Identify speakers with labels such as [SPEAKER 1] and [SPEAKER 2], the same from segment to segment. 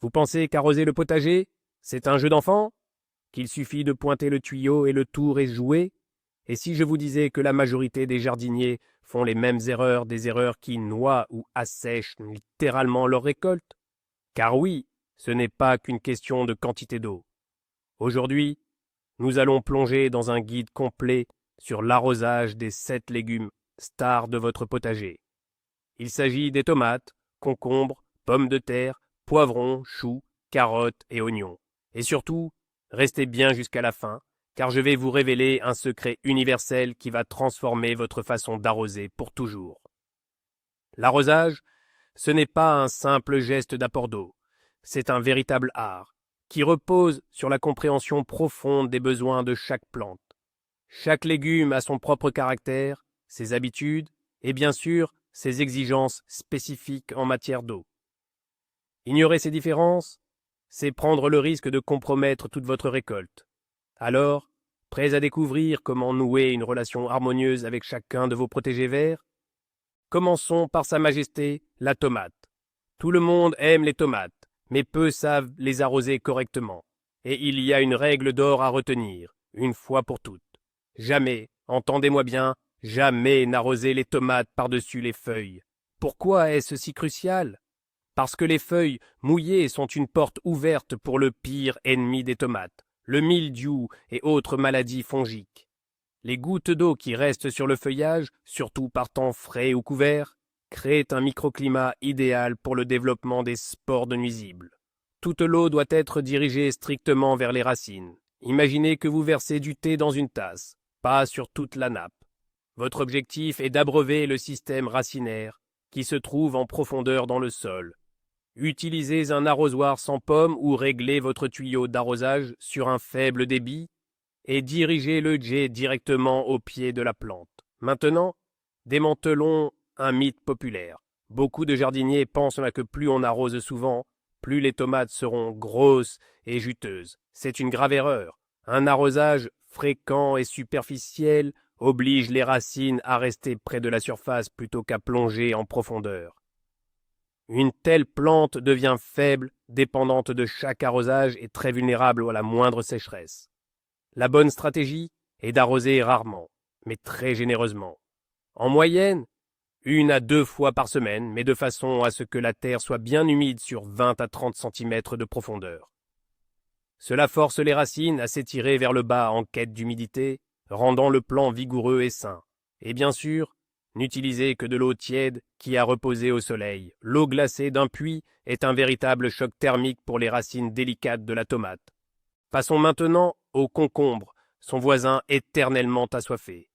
[SPEAKER 1] Vous pensez qu'arroser le potager, c'est un jeu d'enfant? Qu'il suffit de pointer le tuyau et le tour est joué? Et si je vous disais que la majorité des jardiniers font les mêmes erreurs, des erreurs qui noient ou assèchent littéralement leur récolte? Car oui, ce n'est pas qu'une question de quantité d'eau. Aujourd'hui, nous allons plonger dans un guide complet sur l'arrosage des 7 légumes stars de votre potager. Il s'agit des tomates, concombres, pommes de terre, poivrons, choux, carottes et oignons. Et surtout, restez bien jusqu'à la fin, car je vais vous révéler un secret universel qui va transformer votre façon d'arroser pour toujours. L'arrosage, ce n'est pas un simple geste d'apport d'eau, c'est un véritable art, qui repose sur la compréhension profonde des besoins de chaque plante. Chaque légume a son propre caractère, ses habitudes et bien sûr ses exigences spécifiques en matière d'eau. Ignorer ces différences, c'est prendre le risque de compromettre toute votre récolte. Alors, prêts à découvrir comment nouer une relation harmonieuse avec chacun de vos protégés verts? Commençons par Sa Majesté, la tomate. Tout le monde aime les tomates, mais peu savent les arroser correctement. Et il y a une règle d'or à retenir, une fois pour toutes. Jamais, entendez-moi bien, jamais n'arroser les tomates par-dessus les feuilles. Pourquoi est-ce si crucial? Parce que les feuilles mouillées sont une porte ouverte pour le pire ennemi des tomates, le mildiou et autres maladies fongiques. Les gouttes d'eau qui restent sur le feuillage, surtout par temps frais ou couvert, créent un microclimat idéal pour le développement des spores de nuisibles. Toute l'eau doit être dirigée strictement vers les racines. Imaginez que vous versez du thé dans une tasse, pas sur toute la nappe. Votre objectif est d'abreuver le système racinaire qui se trouve en profondeur dans le sol. Utilisez un arrosoir sans pomme ou réglez votre tuyau d'arrosage sur un faible débit et dirigez le jet directement au pied de la plante. Maintenant, démantelons un mythe populaire. Beaucoup de jardiniers pensent que plus on arrose souvent, plus les tomates seront grosses et juteuses. C'est une grave erreur. Un arrosage fréquent et superficiel oblige les racines à rester près de la surface plutôt qu'à plonger en profondeur. Une telle plante devient faible, dépendante de chaque arrosage et très vulnérable à la moindre sécheresse. La bonne stratégie est d'arroser rarement, mais très généreusement. En moyenne, 1 à 2 fois par semaine, mais de façon à ce que la terre soit bien humide sur 20 à 30 cm de profondeur. Cela force les racines à s'étirer vers le bas en quête d'humidité, rendant le plant vigoureux et sain. Et bien sûr, n'utilisez que de l'eau tiède qui a reposé au soleil. L'eau glacée d'un puits est un véritable choc thermique pour les racines délicates de la tomate. Passons maintenant au concombre, son voisin éternellement assoiffé.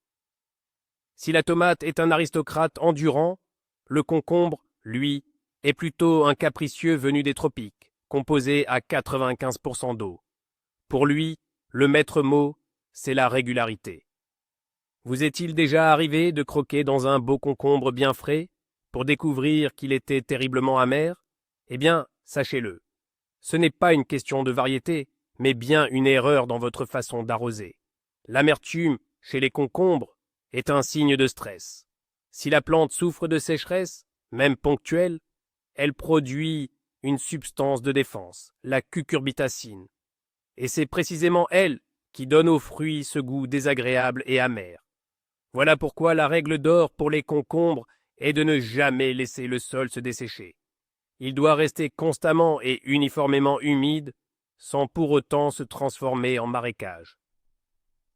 [SPEAKER 1] Si la tomate est un aristocrate endurant, le concombre, lui, est plutôt un capricieux venu des tropiques, composé à 95% d'eau. Pour lui, le maître mot, c'est la régularité. Vous est-il déjà arrivé de croquer dans un beau concombre bien frais pour découvrir qu'il était terriblement amer? Eh bien, sachez-le, ce n'est pas une question de variété, mais bien une erreur dans votre façon d'arroser. L'amertume, chez les concombres, est un signe de stress. Si la plante souffre de sécheresse, même ponctuelle, elle produit une substance de défense, la cucurbitacine. Et c'est précisément elle qui donne aux fruits ce goût désagréable et amer. Voilà pourquoi la règle d'or pour les concombres est de ne jamais laisser le sol se dessécher. Il doit rester constamment et uniformément humide, sans pour autant se transformer en marécage.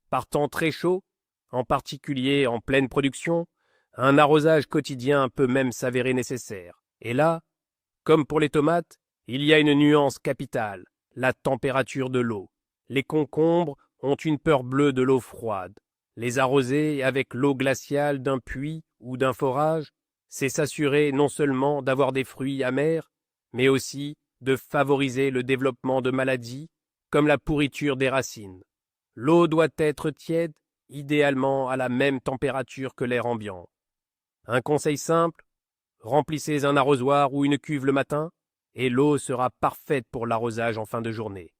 [SPEAKER 1] Par temps très chaud, en particulier en pleine production, un arrosage quotidien peut même s'avérer nécessaire. Et là, comme pour les tomates, il y a une nuance capitale, la température de l'eau. Les concombres ont une peur bleue de l'eau froide. Les arroser avec l'eau glaciale d'un puits ou d'un forage, c'est s'assurer non seulement d'avoir des fruits amers, mais aussi de favoriser le développement de maladies comme la pourriture des racines. L'eau doit être tiède, idéalement à la même température que l'air ambiant. Un conseil simple, remplissez un arrosoir ou une cuve le matin, et l'eau sera parfaite pour l'arrosage en fin de journée.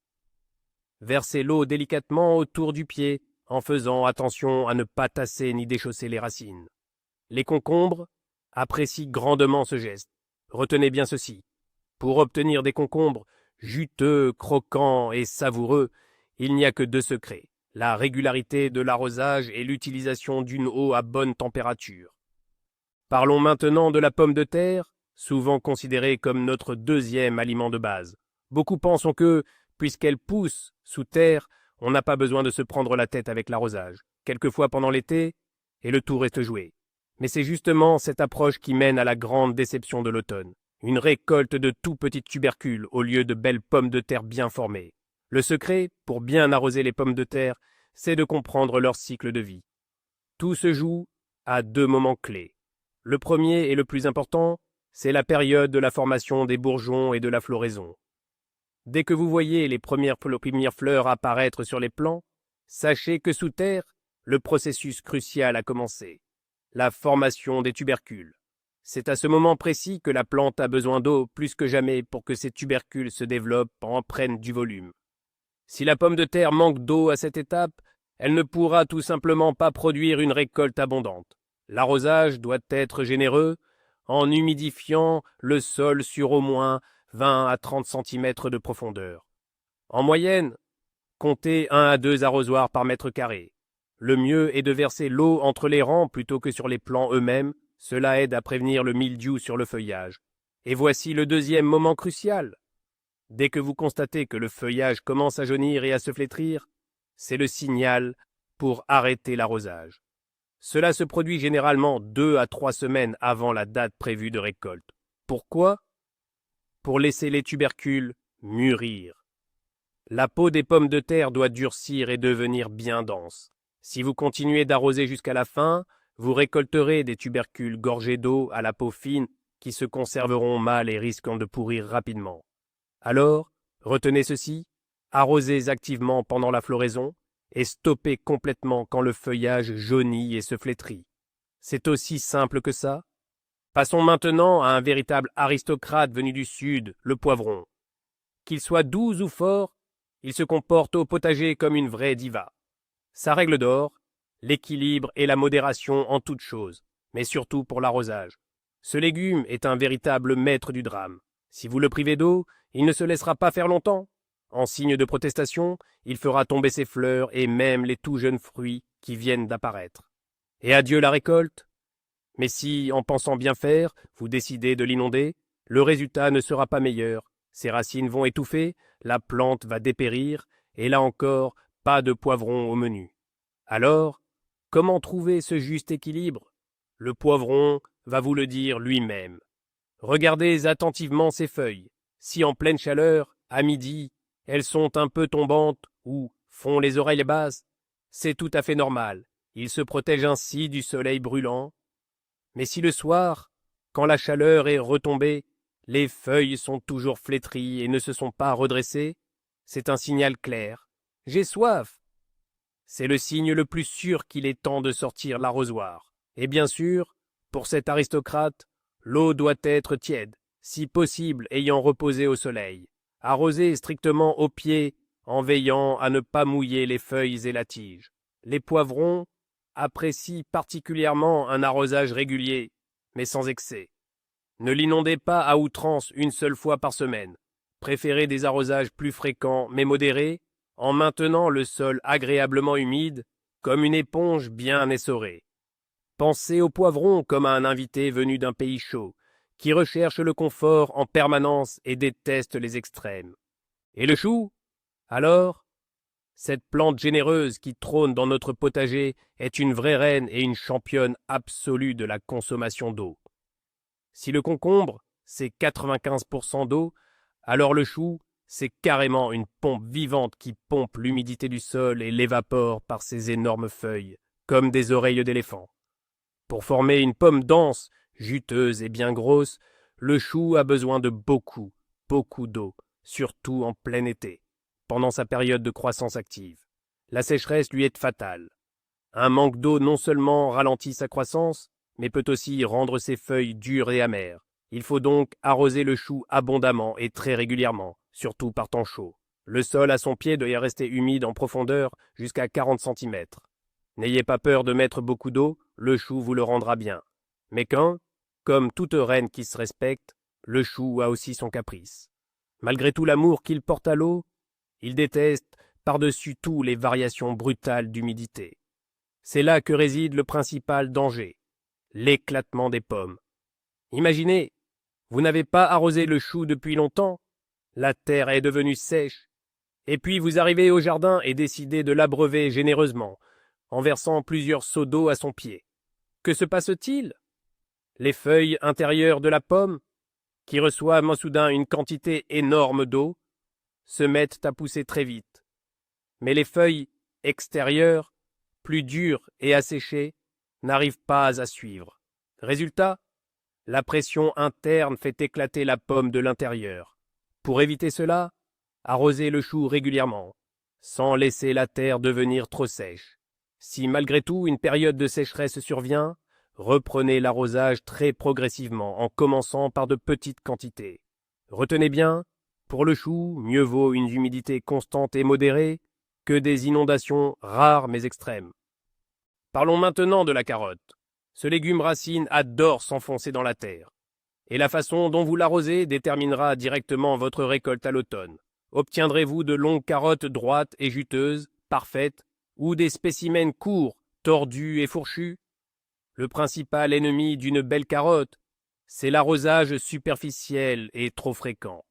[SPEAKER 1] Versez l'eau délicatement autour du pied, en faisant attention à ne pas tasser ni déchausser les racines. Les concombres apprécient grandement ce geste. Retenez bien ceci. Pour obtenir des concombres juteux, croquant et savoureux, il n'y a que deux secrets, la régularité de l'arrosage et l'utilisation d'une eau à bonne température. Parlons maintenant de la pomme de terre, souvent considérée comme notre deuxième aliment de base. Beaucoup pensent que, puisqu'elle pousse sous terre, on n'a pas besoin de se prendre la tête avec l'arrosage, quelquefois pendant l'été, et le tout reste joué. Mais c'est justement cette approche qui mène à la grande déception de l'automne. Une récolte de tout petits tubercules au lieu de belles pommes de terre bien formées. Le secret, pour bien arroser les pommes de terre, c'est de comprendre leur cycle de vie. Tout se joue à deux moments clés. Le premier et le plus important, c'est la période de la formation des bourgeons et de la floraison. Dès que vous voyez les premières fleurs apparaître sur les plants, sachez que sous terre, le processus crucial a commencé. La formation des tubercules. C'est à ce moment précis que la plante a besoin d'eau plus que jamais pour que ces tubercules se développent, en prennent du volume. Si la pomme de terre manque d'eau à cette étape, elle ne pourra tout simplement pas produire une récolte abondante. L'arrosage doit être généreux, en humidifiant le sol sur au moins 20 à 30 cm de profondeur. En moyenne, comptez 1 à 2 arrosoirs par mètre carré. Le mieux est de verser l'eau entre les rangs plutôt que sur les plants eux-mêmes, cela aide à prévenir le mildiou sur le feuillage. Et voici le deuxième moment crucial. Dès que vous constatez que le feuillage commence à jaunir et à se flétrir, c'est le signal pour arrêter l'arrosage. Cela se produit généralement 2 à 3 semaines avant la date prévue de récolte. Pourquoi? Pour laisser les tubercules mûrir. La peau des pommes de terre doit durcir et devenir bien dense. Si vous continuez d'arroser jusqu'à la fin, vous récolterez des tubercules gorgés d'eau à la peau fine qui se conserveront mal et risquant de pourrir rapidement. Alors, retenez ceci, arrosez activement pendant la floraison et stoppez complètement quand le feuillage jaunit et se flétrit. C'est aussi simple que ça. Passons maintenant à un véritable aristocrate venu du sud, le poivron. Qu'il soit doux ou fort, il se comporte au potager comme une vraie diva. Sa règle d'or, l'équilibre et la modération en toutes choses, mais surtout pour l'arrosage. Ce légume est un véritable maître du drame. Si vous le privez d'eau, il ne se laissera pas faire longtemps. En signe de protestation, il fera tomber ses fleurs et même les tout jeunes fruits qui viennent d'apparaître. Et adieu la récolte. Mais si, en pensant bien faire, vous décidez de l'inonder, le résultat ne sera pas meilleur. Ses racines vont étouffer, la plante va dépérir, et là encore, pas de poivron au menu. Alors, comment trouver ce juste équilibre? Le poivron va vous le dire lui-même. Regardez attentivement ses feuilles. Si en pleine chaleur, à midi, elles sont un peu tombantes ou font les oreilles basses, c'est tout à fait normal. Il se protège ainsi du soleil brûlant. Mais si le soir, quand la chaleur est retombée, les feuilles sont toujours flétries et ne se sont pas redressées, c'est un signal clair. J'ai soif. C'est le signe le plus sûr qu'il est temps de sortir l'arrosoir. Et bien sûr, pour cet aristocrate, l'eau doit être tiède, si possible ayant reposé au soleil. Arroser strictement au pied en veillant à ne pas mouiller les feuilles et la tige. Les poivrons apprécient particulièrement un arrosage régulier, mais sans excès. Ne l'inondez pas à outrance une seule fois par semaine. Préférez des arrosages plus fréquents mais modérés, en maintenant le sol agréablement humide, comme une éponge bien essorée. Pensez au poivron comme à un invité venu d'un pays chaud, qui recherche le confort en permanence et déteste les extrêmes. Et le chou? Alors? Cette plante généreuse qui trône dans notre potager est une vraie reine et une championne absolue de la consommation d'eau. Si le concombre, c'est 95% d'eau, alors le chou, c'est carrément une pompe vivante qui pompe l'humidité du sol et l'évapore par ses énormes feuilles, comme des oreilles d'éléphant. Pour former une pomme dense, juteuse et bien grosse, le chou a besoin de beaucoup d'eau, surtout en plein été, pendant sa période de croissance active. La sécheresse lui est fatale. Un manque d'eau non seulement ralentit sa croissance, mais peut aussi rendre ses feuilles dures et amères. Il faut donc arroser le chou abondamment et très régulièrement, surtout par temps chaud. Le sol à son pied doit rester humide en profondeur jusqu'à 40 cm. N'ayez pas peur de mettre beaucoup d'eau, le chou vous le rendra bien. Mais comme toute reine qui se respecte, le chou a aussi son caprice. Malgré tout l'amour qu'il porte à l'eau, il déteste par-dessus tout les variations brutales d'humidité. C'est là que réside le principal danger, l'éclatement des pommes. Imaginez, vous n'avez pas arrosé le chou depuis longtemps, la terre est devenue sèche, et puis vous arrivez au jardin et décidez de l'abreuver généreusement, en versant plusieurs seaux d'eau à son pied. Que se passe-t-il? Les feuilles intérieures de la pomme, qui reçoivent soudain une quantité énorme d'eau, se mettent à pousser très vite. Mais les feuilles extérieures, plus dures et asséchées, n'arrivent pas à suivre. Résultat, la pression interne fait éclater la pomme de l'intérieur. Pour éviter cela, arrosez le chou régulièrement, sans laisser la terre devenir trop sèche. Si malgré tout une période de sécheresse survient, reprenez l'arrosage très progressivement en commençant par de petites quantités. Retenez bien, pour le chou, mieux vaut une humidité constante et modérée que des inondations rares mais extrêmes. Parlons maintenant de la carotte. Ce légume racine adore s'enfoncer dans la terre. Et la façon dont vous l'arrosez déterminera directement votre récolte à l'automne. Obtiendrez-vous de longues carottes droites et juteuses, parfaites, ou des spécimens courts, tordus et fourchus? Le principal ennemi d'une belle carotte, c'est l'arrosage superficiel et trop fréquent.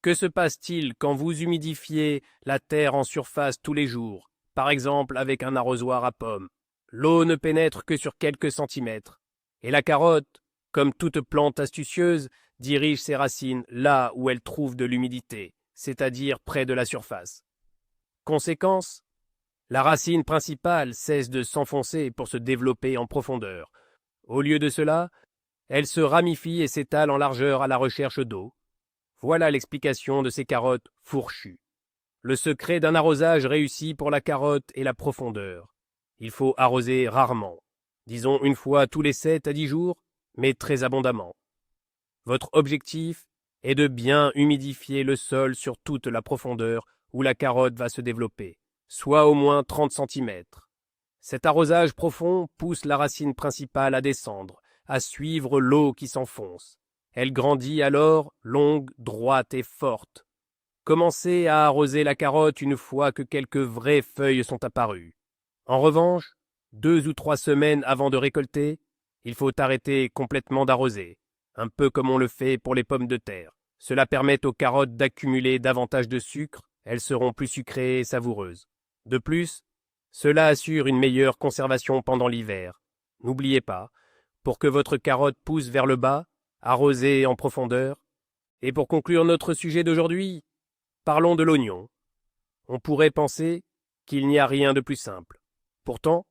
[SPEAKER 1] Que se passe-t-il quand vous humidifiez la terre en surface tous les jours, par exemple avec un arrosoir à pommes? L'eau ne pénètre que sur quelques centimètres, et la carotte, comme toute plante astucieuse, dirige ses racines là où elle trouve de l'humidité, c'est-à-dire près de la surface. Conséquence, la racine principale cesse de s'enfoncer pour se développer en profondeur. Au lieu de cela, elle se ramifie et s'étale en largeur à la recherche d'eau. Voilà l'explication de ces carottes fourchues. Le secret d'un arrosage réussi pour la carotte est la profondeur. Il faut arroser rarement, disons une fois tous les 7 à 10 jours, mais très abondamment. Votre objectif est de bien humidifier le sol sur toute la profondeur où la carotte va se développer, soit au moins 30 centimètres. Cet arrosage profond pousse la racine principale à descendre, à suivre l'eau qui s'enfonce. Elle grandit alors longue, droite et forte. Commencez à arroser la carotte une fois que quelques vraies feuilles sont apparues. En revanche, 2 ou 3 semaines avant de récolter, il faut arrêter complètement d'arroser, un peu comme on le fait pour les pommes de terre. Cela permet aux carottes d'accumuler davantage de sucre, elles seront plus sucrées et savoureuses. De plus, cela assure une meilleure conservation pendant l'hiver. N'oubliez pas, pour que votre carotte pousse vers le bas, arrosez en profondeur. Et pour conclure notre sujet d'aujourd'hui, parlons de l'oignon. On pourrait penser qu'il n'y a rien de plus simple. Pourtant,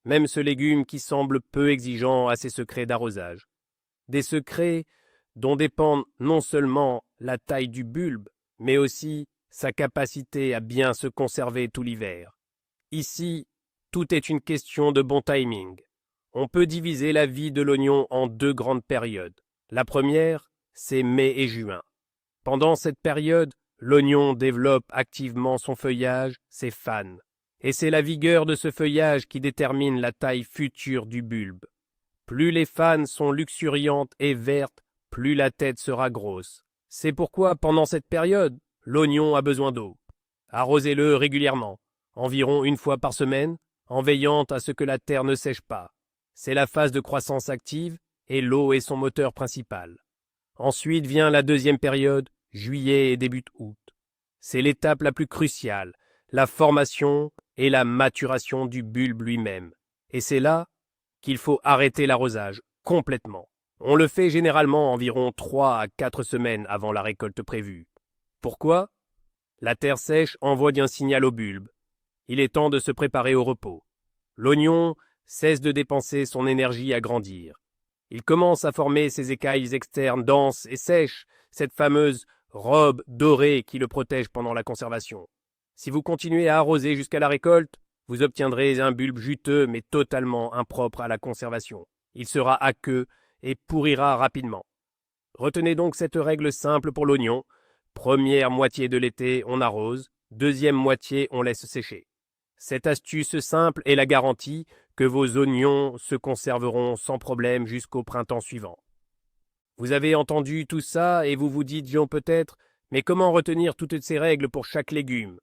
[SPEAKER 1] même ce légume qui semble peu exigeant a ses secrets d'arrosage. Des secrets dont dépendent non seulement la taille du bulbe, mais aussi sa capacité à bien se conserver tout l'hiver. Ici, tout est une question de bon timing. On peut diviser la vie de l'oignon en 2 grandes périodes. La première, c'est mai et juin. Pendant cette période, l'oignon développe activement son feuillage, ses fanes. Et c'est la vigueur de ce feuillage qui détermine la taille future du bulbe. Plus les fanes sont luxuriantes et vertes, plus la tête sera grosse. C'est pourquoi, pendant cette période, l'oignon a besoin d'eau. Arrosez-le régulièrement, environ 1 fois par semaine, en veillant à ce que la terre ne sèche pas. C'est la phase de croissance active et l'eau est son moteur principal. Ensuite vient la deuxième période, juillet et début août. C'est l'étape la plus cruciale, la formation et la maturation du bulbe lui-même. Et c'est là qu'il faut arrêter l'arrosage complètement. On le fait généralement environ 3 à 4 semaines avant la récolte prévue. Pourquoi? La terre sèche envoie un signal au bulbe. Il est temps de se préparer au repos. L'oignon cesse de dépenser son énergie à grandir. Il commence à former ses écailles externes denses et sèches, cette fameuse robe dorée qui le protège pendant la conservation. Si vous continuez à arroser jusqu'à la récolte, vous obtiendrez un bulbe juteux mais totalement impropre à la conservation. Il sera aqueux et pourrira rapidement. Retenez donc cette règle simple pour l'oignon. Première moitié de l'été, on arrose. Deuxième moitié, on laisse sécher. Cette astuce simple est la garantie que vos oignons se conserveront sans problème jusqu'au printemps suivant. Vous avez entendu tout ça et vous vous dites peut-être, Mais comment retenir toutes ces règles pour chaque légume?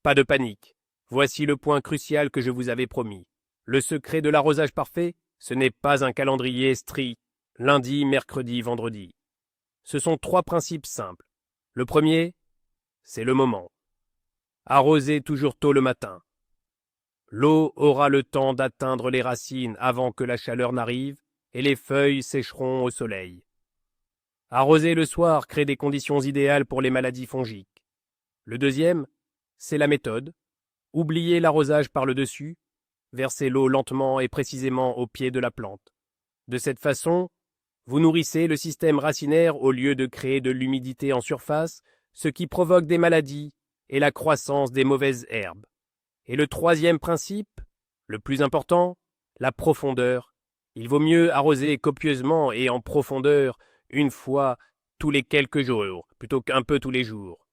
[SPEAKER 1] Pas de panique. Voici le point crucial que je vous avais promis. Le secret de l'arrosage parfait, ce n'est pas un calendrier strict, lundi, mercredi, vendredi. Ce sont 3 principes simples. Le premier, c'est le moment. Arrosez toujours tôt le matin. L'eau aura le temps d'atteindre les racines avant que la chaleur n'arrive et les feuilles sécheront au soleil. Arroser le soir crée des conditions idéales pour les maladies fongiques. Le deuxième, c'est la méthode. Oubliez l'arrosage par le dessus, versez l'eau lentement et précisément au pied de la plante. De cette façon, vous nourrissez le système racinaire au lieu de créer de l'humidité en surface, ce qui provoque des maladies et la croissance des mauvaises herbes. Et le troisième principe, le plus important, la profondeur. Il vaut mieux arroser copieusement et en profondeur une fois tous les quelques jours, plutôt qu'un peu tous les jours.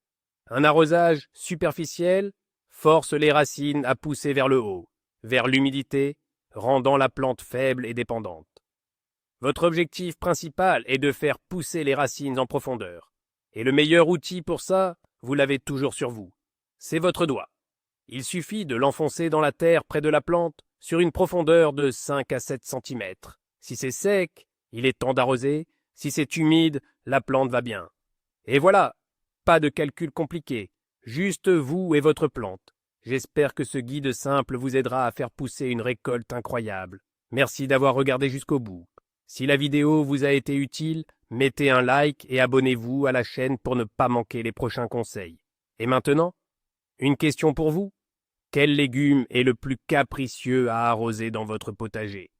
[SPEAKER 1] Un arrosage superficiel force les racines à pousser vers le haut, vers l'humidité, rendant la plante faible et dépendante. Votre objectif principal est de faire pousser les racines en profondeur. Et le meilleur outil pour ça, vous l'avez toujours sur vous. C'est votre doigt. Il suffit de l'enfoncer dans la terre près de la plante, sur une profondeur de 5 à 7 cm. Si c'est sec, il est temps d'arroser. Si c'est humide, la plante va bien. Et voilà, pas de calcul compliqué, juste vous et votre plante. J'espère que ce guide simple vous aidera à faire pousser une récolte incroyable. Merci d'avoir regardé jusqu'au bout. Si la vidéo vous a été utile, mettez un like et abonnez-vous à la chaîne pour ne pas manquer les prochains conseils. Et maintenant, une question pour vous. Quel légume est le plus capricieux à arroser dans votre potager?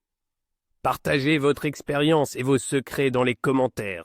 [SPEAKER 1] Partagez votre expérience et vos secrets dans les commentaires.